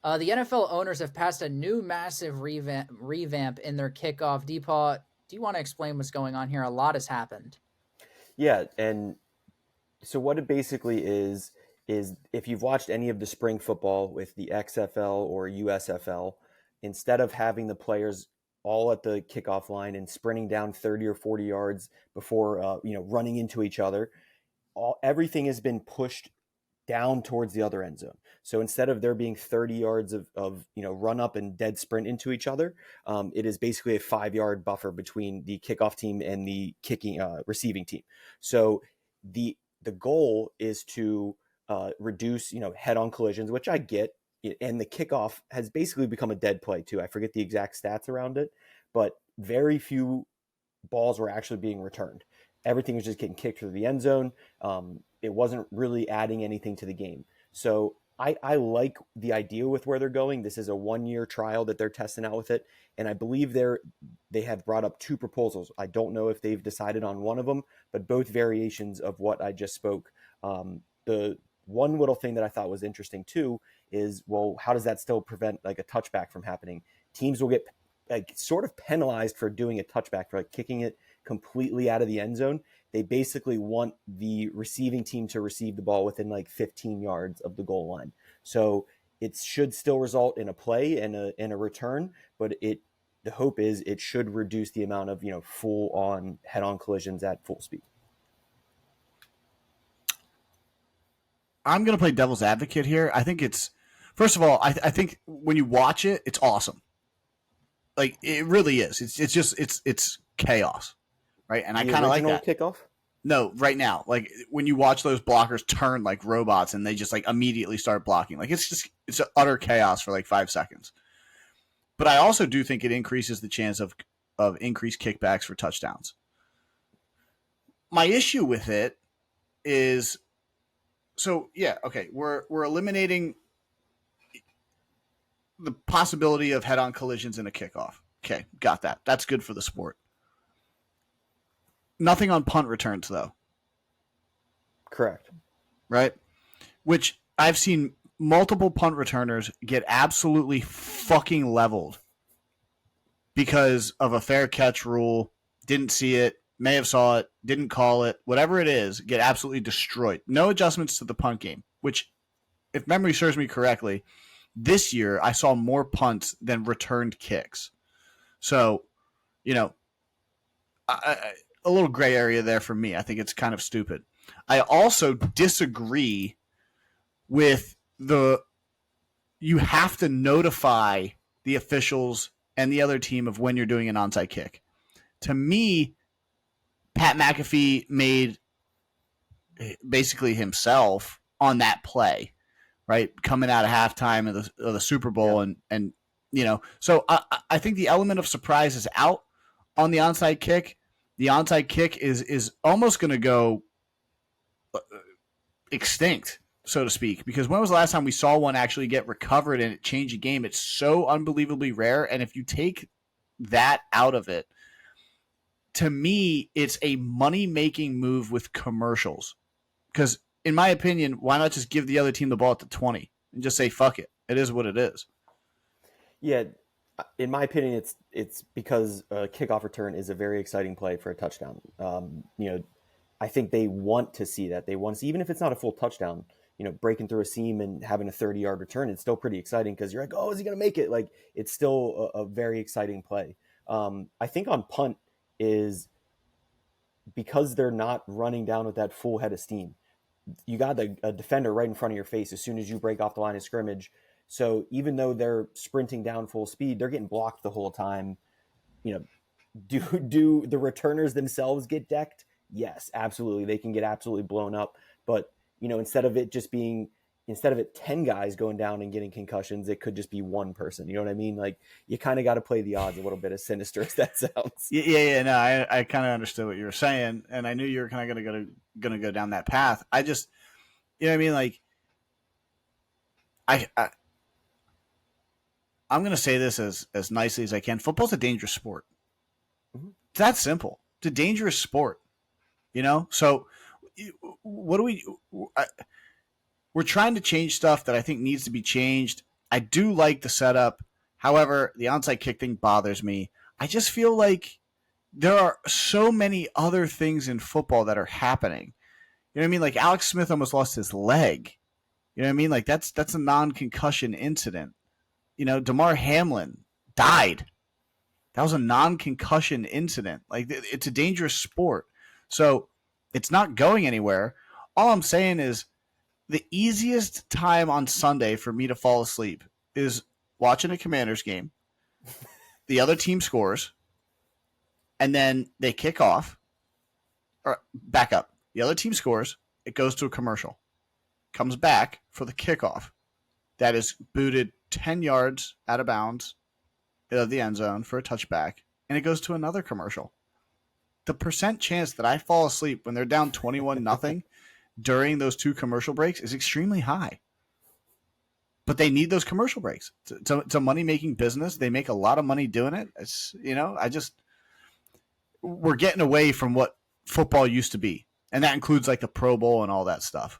The NFL owners have passed a new massive revamp in their kickoff. Deepaw, do you want to explain what's going on here? A lot has happened. Yeah, and so what it basically is if you've watched any of the spring football with the XFL or USFL, instead of having the players all at the kickoff line and sprinting down 30 or 40 yards before running into each other, everything has been pushed down towards the other end zone. So instead of there being 30 yards of run up and dead sprint into each other, it is basically a 5-yard buffer between the kickoff team and the kicking receiving team. So the goal is to reduce head-on collisions, which I get, and the kickoff has basically become a dead play too. I forget the exact stats around it, but very few balls were actually being returned. Everything was just getting kicked through the end zone. It wasn't really adding anything to the game. So I like the idea with where they're going. This is a 1-year trial that they're testing out with it. And I believe they have brought up 2 proposals. I don't know if they've decided on one of them, but both variations of what I just spoke. The one little thing that I thought was interesting too is, well, how does that still prevent like a touchback from happening? Teams will get like sort of penalized for doing a touchback, for like kicking it completely out of the end zone. They basically want the receiving team to receive the ball within like 15 yards of the goal line. So it should still result in a play and a return, but the hope is it should reduce the amount of full on head on collisions at full speed. I'm going to play devil's advocate here. I think first of all, I think when you watch it, it's awesome. Like it really is. It's chaos, right? And I kind of like that. Kickoff? No, right now, like when you watch those blockers turn like robots and they just like immediately start blocking, like it's utter chaos for like 5 seconds. But I also do think it increases the chance of increased kickbacks for touchdowns. My issue with it is, so yeah, okay, we're eliminating the possibility of head-on collisions in a kickoff. Okay, got that. That's good for the sport. Nothing on punt returns, though. Correct. Right? Which I've seen multiple punt returners get absolutely fucking leveled because of a fair catch rule, didn't see it, may have saw it, didn't call it, whatever it is, get absolutely destroyed. No adjustments to the punt game, which, if memory serves me correctly, this year I saw more punts than returned kicks. So, a little gray area there for me. I think it's kind of stupid. I also disagree with you have to notify the officials and the other team of when you're doing an onside kick. To me, Pat McAfee made basically himself on that play, right? Coming out of halftime of the Super Bowl. Yeah. And so I think the element of surprise is out on the onside kick. The onside kick is almost going to go extinct, so to speak, because when was the last time we saw one actually get recovered and it changed a game? It's so unbelievably rare. And if you take that out of it, to me, it's a money-making move with commercials. Because in my opinion, why not just give the other team the ball at the 20 and just say, fuck it. It is what it is. Yeah. In my opinion, it's because a kickoff return is a very exciting play for a touchdown. I think they want to see that. They want to see, even if it's not a full touchdown, breaking through a seam and having a 30-yard return, it's still pretty exciting because you're like, oh, is he going to make it? Like, it's still a very exciting play. I think on punt is because they're not running down with that full head of steam. You got a defender right in front of your face as soon as you break off the line of scrimmage. So even though they're sprinting down full speed, they're getting blocked the whole time. Do the returners themselves get decked? Yes, absolutely. They can get absolutely blown up. But, instead of it 10 guys going down and getting concussions, it could just be one person. You know what I mean? Like, you kind of got to play the odds a little bit, as sinister as that sounds. Yeah. No, I kind of understood what you were saying, and I knew you were kind of going to go down that path. I just, you know what I mean? Like, I'm going to say this as nicely as I can. Football's a dangerous sport. Mm-hmm. It's that simple. It's a dangerous sport, So what do we're trying to change stuff that I think needs to be changed. I do like the setup. However, the onside kick thing bothers me. I just feel like there are so many other things in football that are happening. You know what I mean? Like Alex Smith almost lost his leg. You know what I mean? Like that's a non-concussion incident. You know, Damar Hamlin died. That was a non-concussion incident. Like it's a dangerous sport. So it's not going anywhere. All I'm saying is the easiest time on Sunday for me to fall asleep is watching a Commanders game. The other team scores, and then they kick off. Or back up. The other team scores. It goes to a commercial. Comes back for the kickoff. That is booted 10 yards out of bounds of the end zone for a touchback, and it goes to another commercial. The percent chance that I fall asleep when they're down 21-0 during those two commercial breaks is extremely high. But they need those commercial breaks. It's a money-making business. They make a lot of money doing it. It's, we're getting away from what football used to be. And that includes like the Pro Bowl and all that stuff.